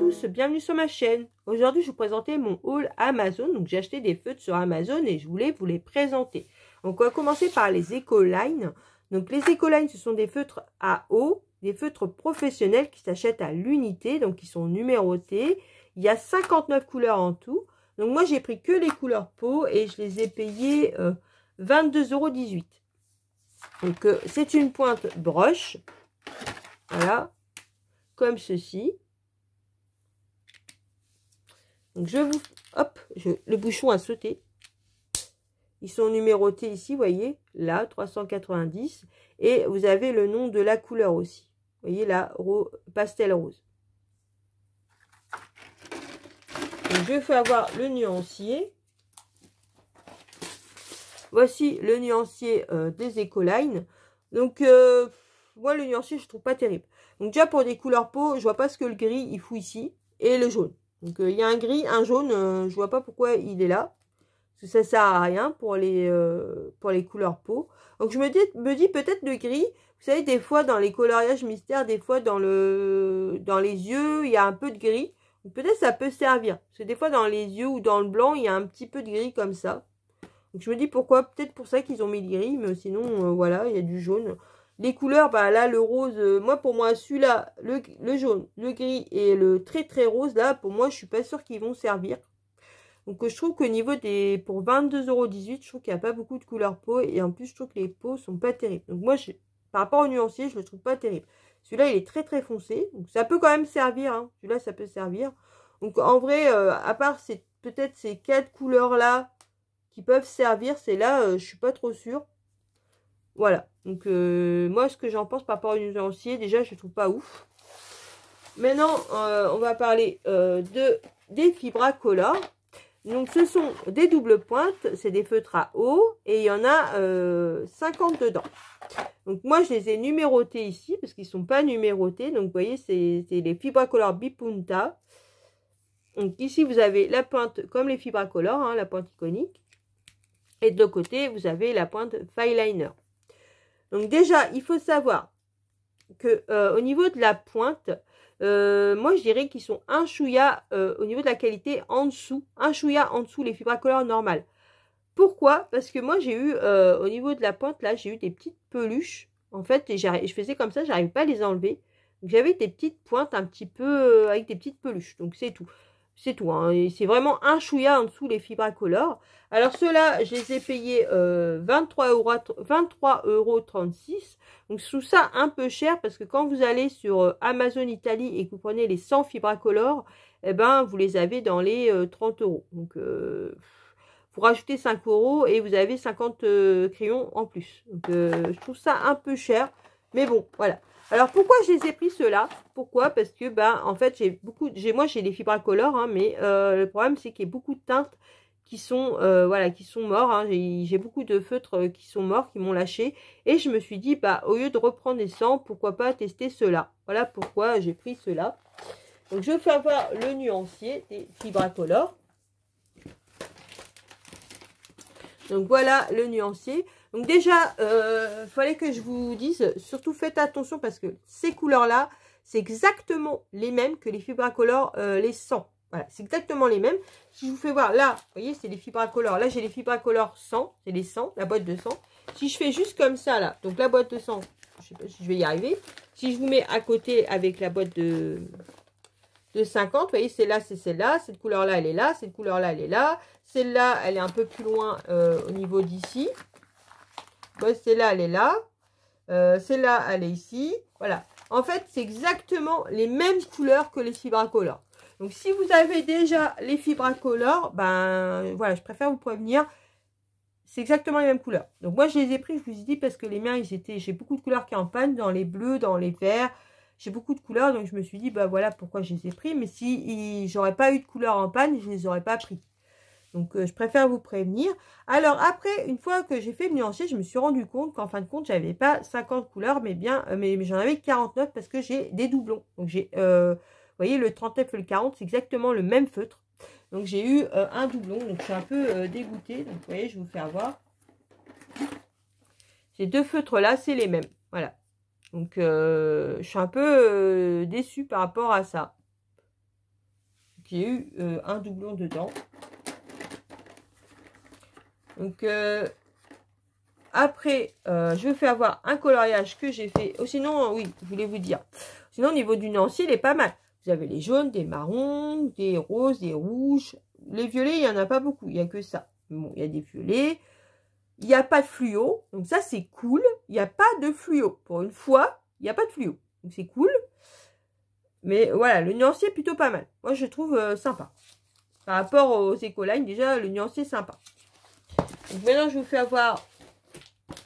tous, bienvenue sur ma chaîne. Aujourd'hui, je vais vous présenter mon haul Amazon. Donc, j'ai acheté des feutres sur Amazon et je voulais vous les présenter. Donc, on va commencer par les Ecoline. Donc, les Ecoline, ce sont des feutres à eau, des feutres professionnels qui s'achètent à l'unité. Donc, ils sont numérotés. Il y a 59 couleurs en tout. Donc, moi, j'ai pris que les couleurs peau et je les ai payés 22,18 €. Donc, c'est une pointe broche. Voilà. Comme ceci. Donc je vous... Hop, le bouchon a sauté. Ils sont numérotés ici, vous voyez, là, 390. Et vous avez le nom de la couleur aussi. Vous voyez là, pastel rose. Donc je vais avoir le nuancier. Voici le nuancier des Ecoline. Donc, moi, le nuancier, je trouve pas terrible. Donc déjà, pour des couleurs peau, je vois pas ce que le gris, il fout ici. Et le jaune. Donc, il y a un gris, un jaune. Je vois pas pourquoi il est là. Parce que ça sert à rien pour les couleurs peau. Donc, je me dis peut-être le gris. Vous savez, des fois, dans les coloriages mystères, des fois, dans les yeux, il y a un peu de gris. Peut-être ça peut servir. Parce que des fois, dans les yeux ou dans le blanc, il y a un petit peu de gris comme ça. Donc, je me dis pourquoi. Peut-être pour ça qu'ils ont mis le gris. Mais sinon, voilà, il y a du jaune. Les couleurs, bah là, le rose, moi, pour moi, celui-là, le jaune, le gris et le très, très rose, là, pour moi, je suis pas sûre qu'ils vont servir. Donc, je trouve qu'au niveau des... Pour 22,18 €, je trouve qu'il n'y a pas beaucoup de couleurs peau. Et en plus, je trouve que les peaux sont pas terribles. Donc, moi, par rapport au nuancier, je le trouve pas terrible. Celui-là, il est très, très foncé. Donc, ça peut quand même servir. Hein. Celui-là, ça peut servir. Donc, en vrai, à part peut-être ces 4 couleurs-là qui peuvent servir, c'est là, je suis pas trop sûre. Voilà, donc moi ce que j'en pense par rapport au nuancier, déjà je trouve pas ouf. Maintenant on va parler des Fibracolor. Donc ce sont des doubles pointes, c'est des feutres à eau et il y en a 50 dedans. Donc moi je les ai numérotés ici parce qu'ils sont pas numérotés. Donc vous voyez c'est les Fibracolor Bipunta. Donc ici vous avez la pointe comme les Fibracolor, hein, la pointe iconique. Et de l'autre côté vous avez la pointe Fineliner. Donc déjà, il faut savoir que au niveau de la pointe, moi je dirais qu'ils sont un chouïa au niveau de la qualité en dessous, un chouïa en dessous les Fibracolor normales. Pourquoi? Parce que moi j'ai eu au niveau de la pointe là, j'ai eu des petites peluches en fait et je faisais comme ça, j'arrive pas à les enlever. Donc j'avais des petites pointes un petit peu avec des petites peluches. Donc c'est tout. C'est tout, hein. C'est vraiment un chouïa en dessous les Fibracolor. Alors ceux-là, je les ai payés 23,36 €. Donc je trouve ça un peu cher parce que quand vous allez sur Amazon Italie et que vous prenez les 100 Fibracolor, eh ben vous les avez dans les 30 €. Donc vous rajoutez 5 € et vous avez 50 crayons en plus. Donc je trouve ça un peu cher. Mais bon, voilà. Alors pourquoi je les ai pris ceux-là? Pourquoi? Parce que en fait moi j'ai les Fibracolor, hein, mais le problème c'est qu'il y a beaucoup de teintes qui sont voilà, qui sont morts. Hein. J'ai beaucoup de feutres qui sont morts, qui m'ont lâché, et je me suis dit au lieu de reprendre des 100, pourquoi pas tester ceux-là. Voilà pourquoi j'ai pris ceux-là. Donc je vais faire voir le nuancier des Fibracolor. Donc voilà le nuancier. Donc déjà, fallait que je vous dise, surtout faites attention parce que ces couleurs-là, c'est exactement les mêmes que les Fibracolor, les 100. Voilà, c'est exactement les mêmes. Si je vous fais voir, là, vous voyez, c'est les Fibracolor. Là, j'ai les Fibracolor 100, c'est les 100, la boîte de 100. Si je fais juste comme ça, là, donc la boîte de 100, je sais pas si je vais y arriver. Si je vous mets à côté avec la boîte de 50, vous voyez, celle-là, c'est celle-là. Cette couleur-là, elle est là. Cette couleur-là, elle est là. Celle-là, elle est un peu plus loin au niveau d'ici. Celle-là, elle est là. Celle-là, elle est ici. Voilà. En fait, c'est exactement les mêmes couleurs que les Fibracolor. Donc, si vous avez déjà les Fibracolor, voilà, je préfère vous prévenir. C'est exactement les mêmes couleurs. Donc, moi, je les ai pris, je vous ai dit, parce que les miens, j'ai beaucoup de couleurs qui en panne, dans les bleus, dans les verts. J'ai beaucoup de couleurs, donc je me suis dit, voilà pourquoi je les ai pris. Mais si j'aurais pas eu de couleurs en panne, je les aurais pas pris. Donc, je préfère vous prévenir. Alors, après, une fois que j'ai fait le nuancier, je me suis rendu compte qu'en fin de compte, j'avais pas 50 couleurs, mais j'en avais 49 parce que j'ai des doublons. Donc, j'ai, vous voyez, le 39 et le 40, c'est exactement le même feutre. Donc, j'ai eu un doublon. Donc, je suis un peu dégoûtée. Donc, vous voyez, je vais vous faire voir. Ces deux feutres-là, c'est les mêmes. Voilà. Donc, je suis un peu déçue par rapport à ça. qu'il y a eu un doublon dedans. Donc, après, je vais faire voir un coloriage que j'ai fait. Oh, sinon, oui, je voulais vous dire. Sinon, au niveau du nuancier, il est pas mal. Vous avez les jaunes, des marrons, des roses, des rouges. Les violets, il n'y en a pas beaucoup. Il n'y a que ça. Bon, il y a des violets. Il n'y a pas de fluo. Donc, ça, c'est cool. Il n'y a pas de fluo. Pour une fois, il n'y a pas de fluo. Donc, c'est cool. Mais voilà, le nuancier est plutôt pas mal. Moi, je trouve sympa. Par rapport aux Ecoline, déjà, le nuancier est sympa. Donc, maintenant, je vous fais avoir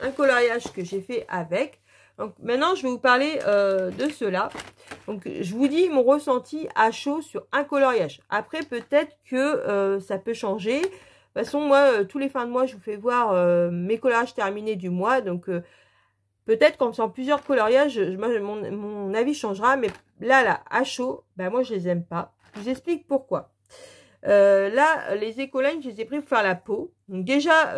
un coloriage que j'ai fait avec. Donc, maintenant, je vais vous parler de cela. Donc, je vous dis mon ressenti à chaud sur un coloriage. Après, peut-être que ça peut changer. De toute façon, moi, tous les fins de mois, je vous fais voir mes coloriages terminés du mois. Donc, peut-être qu'en faisant plusieurs coloriages, mon avis changera. Mais là, à chaud, ben, moi, je les aime pas. Je vous explique pourquoi. Là, les Ecoline, je les ai pris pour faire la peau. Donc déjà,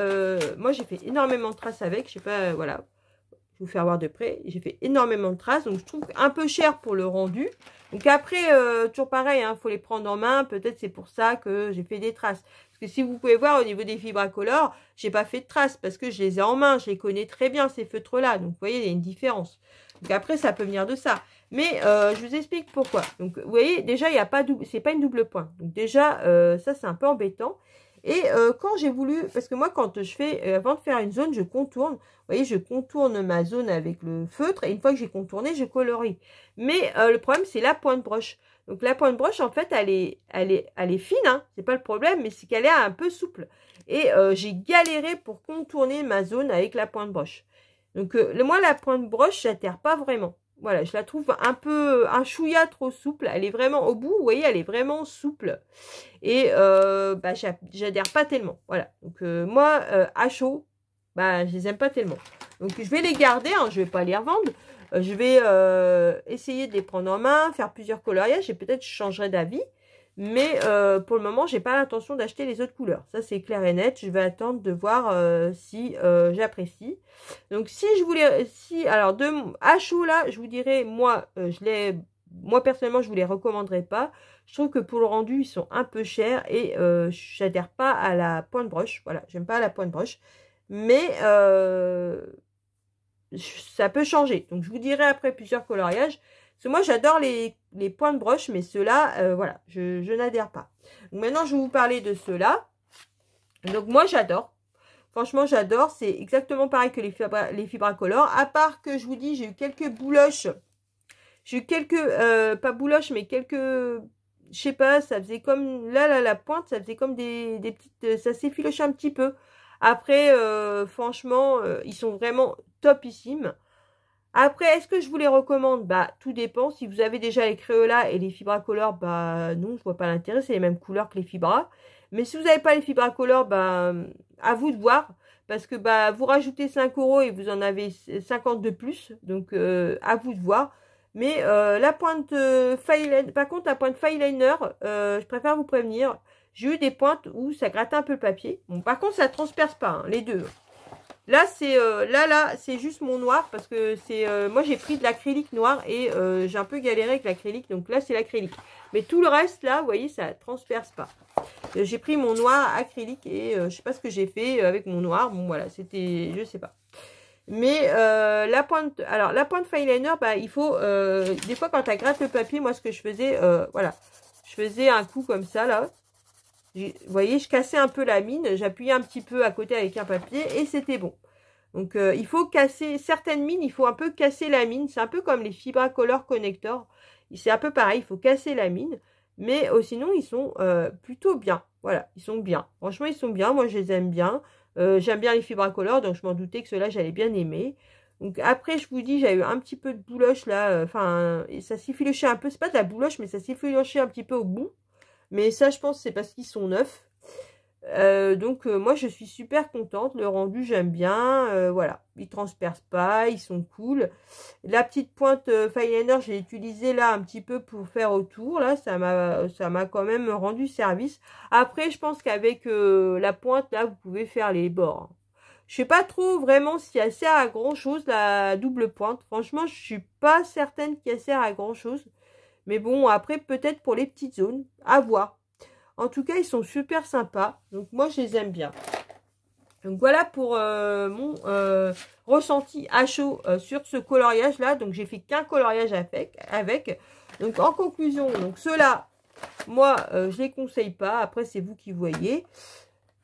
moi, j'ai fait énormément de traces avec. Je sais pas, voilà. Je vais vous faire voir de près. J'ai fait énormément de traces. Donc, je trouve un peu cher pour le rendu. Donc, après, toujours pareil, hein, faut les prendre en main. Peut-être c'est pour ça que j'ai fait des traces. Parce que si vous pouvez voir, au niveau des Fibracolor, j'ai pas fait de traces. Parce que je les ai en main. Je les connais très bien, ces feutres-là. Donc, vous voyez, il y a une différence. Donc, après, ça peut venir de ça. Mais je vous explique pourquoi. Donc, vous voyez, déjà, il n'y a pas c'est pas une double pointe. Donc, déjà, ça, c'est un peu embêtant. Et quand j'ai voulu, parce que moi, quand je fais, avant de faire une zone, je contourne. Vous voyez, je contourne ma zone avec le feutre. Et une fois que j'ai contourné, je colorie. Mais le problème, c'est la pointe broche. Donc, la pointe broche, en fait, elle est fine. Hein, c'est pas le problème, mais c'est qu'elle est un peu souple. Et j'ai galéré pour contourner ma zone avec la pointe broche. Donc, moi, la pointe broche, j'adhère pas vraiment. Voilà, je la trouve un chouïa trop souple. Elle est vraiment au bout, vous voyez, elle est vraiment souple. Et bah, j'adhère pas tellement. Voilà. Donc moi, à chaud, bah, je les aime pas tellement. Donc je vais les garder, hein, je vais pas les revendre. Je vais essayer de les prendre en main, faire plusieurs coloriages et peut-être je changerai d'avis. Mais pour le moment, j'ai pas l'intention d'acheter les autres couleurs. Ça, c'est clair et net. Je vais attendre de voir si j'apprécie. Donc, alors, à chaud, là, je vous dirais, moi, moi, personnellement, je vous les recommanderais pas. Je trouve que pour le rendu, ils sont un peu chers et j'adhère pas à la pointe broche. Voilà, j'aime pas la pointe broche. Mais ça peut changer. Donc, je vous dirai après plusieurs coloriages. Parce que moi, j'adore les pointes broche, mais ceux-là, voilà, je n'adhère pas. Donc, maintenant, je vais vous parler de ceux-là. Donc, moi, j'adore. Franchement, j'adore. C'est exactement pareil que les Fibracolor. À part que, je vous dis, j'ai eu quelques bouloches. J'ai eu quelques, pas bouloches, mais quelques, je sais pas, ça faisait comme, là, la pointe, ça faisait comme des petites, ça s'effilochait un petit peu. Après, franchement, ils sont vraiment topissimes. Après, est-ce que je vous les recommande? Bah, tout dépend. Si vous avez déjà les Crayola et les Fibracolor, bah non, je vois pas l'intérêt. C'est les mêmes couleurs que les Fibra. Mais si vous n'avez pas les Fibracolor, bah, à vous de voir. Parce que bah, vous rajoutez 5 € et vous en avez 50 de plus. Donc, à vous de voir. Mais la pointe Fineliner, par contre, la pointe Fineliner, je préfère vous prévenir. J'ai eu des pointes où ça grattait un peu le papier. Bon, par contre, ça transperce pas, hein, les deux. Là, c'est c'est juste mon noir parce que c'est moi j'ai pris de l'acrylique noir et j'ai un peu galéré avec l'acrylique. Donc là, c'est l'acrylique. Mais tout le reste, là, vous voyez, ça transperce pas. J'ai pris mon noir acrylique et je sais pas ce que j'ai fait avec mon noir. Bon, voilà, c'était, je sais pas. Mais la pointe Fineliner, bah, il faut, des fois quand tu gratte le papier, moi ce que je faisais, voilà, je faisais un coup comme ça, là. Vous voyez, je cassais un peu la mine, j'appuyais un petit peu à côté avec un papier et c'était bon. Donc, il faut casser certaines mines, il faut un peu casser la mine. C'est un peu comme les Fibracolor Connector. C'est un peu pareil, il faut casser la mine. Mais sinon, ils sont plutôt bien. Voilà, ils sont bien. Franchement, ils sont bien. Moi, je les aime bien. J'aime bien les Fibracolor, donc je m'en doutais que ceux-là, j'allais bien aimer. Donc, après, je vous dis, j'ai eu un petit peu de bouloche là. Enfin, ça s'effilochait un peu. C'est pas de la bouloche, mais ça s'effilochait un petit peu au bout. Mais ça, je pense, c'est parce qu'ils sont neufs. Donc, moi, je suis super contente. Le rendu, j'aime bien. Voilà, ils transpercent pas, ils sont cool. La petite pointe Fineliner, j'ai utilisé là un petit peu pour faire autour. Là, ça m'a quand même rendu service. Après, je pense qu'avec la pointe, là, vous pouvez faire les bords. Je sais pas trop vraiment si elle sert à grand chose, la double pointe. Franchement, je suis pas certaine qu'elle sert à grand chose. Mais bon, après, peut-être pour les petites zones, à voir. En tout cas, ils sont super sympas. Donc, moi, je les aime bien. Donc, voilà pour mon ressenti à chaud sur ce coloriage-là. Donc, j'ai fait qu'un coloriage avec. Donc, en conclusion, donc ceux-là, moi, je les conseille pas. Après, c'est vous qui voyez.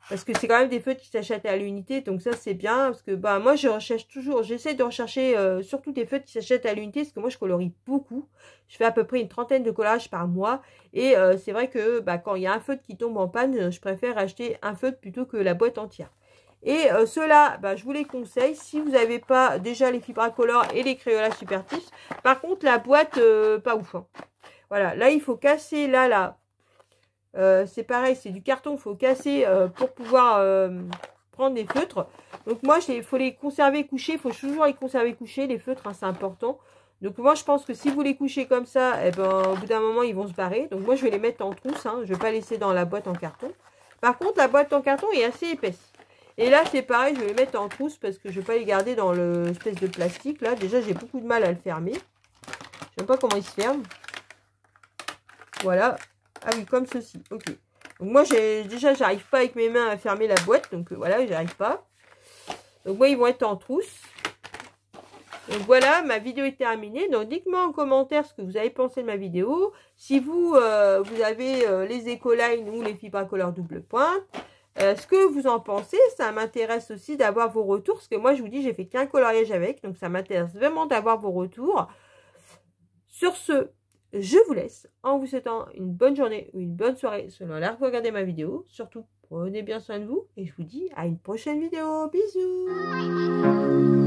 Parce que c'est quand même des feutres qui s'achètent à l'unité. Donc ça, c'est bien. Parce que bah moi, je recherche toujours. J'essaie de rechercher surtout des feutres qui s'achètent à l'unité. Parce que moi, je colorie beaucoup. Je fais à peu près une trentaine de collages par mois. Et c'est vrai que bah, quand il y a un feutre qui tombe en panne, je préfère acheter un feutre plutôt que la boîte entière. Et ceux-là, bah, je vous les conseille. Si vous n'avez pas déjà les Fibracolor et les Crayola Supertips. Par contre, la boîte, pas ouf. Hein. Voilà. Là, il faut casser là. C'est pareil, c'est du carton, il faut casser pour pouvoir prendre des feutres. Donc moi, il faut les conserver couchés, il faut toujours les conserver couchés, les feutres, hein, c'est important. Donc moi, je pense que si vous les couchez comme ça, eh ben, au bout d'un moment, ils vont se barrer. Donc moi, je vais les mettre en trousse, hein, je ne vais pas laisser dans la boîte en carton. Par contre, la boîte en carton est assez épaisse. Et là, c'est pareil, je vais les mettre en trousse parce que je ne vais pas les garder dans l'espèce de plastique. Là, déjà, j'ai beaucoup de mal à le fermer. Je ne sais pas comment il se ferme. Voilà. Ah oui, comme ceci. Ok. Donc moi, j'arrive pas avec mes mains à fermer la boîte. Donc voilà, j'arrive pas. Donc moi, ils vont être en trousse. Donc voilà, ma vidéo est terminée. Donc dites-moi en commentaire ce que vous avez pensé de ma vidéo. Si vous, vous avez les Ecoline ou les Fibracolor double pointe. Ce que vous en pensez, ça m'intéresse aussi d'avoir vos retours. Parce que moi, je vous dis, j'ai fait qu'un coloriage avec. Donc ça m'intéresse vraiment d'avoir vos retours. Sur ce, je vous laisse en vous souhaitant une bonne journée ou une bonne soirée selon l'heure que vous regardez ma vidéo. Surtout, prenez bien soin de vous et je vous dis à une prochaine vidéo. Bisous!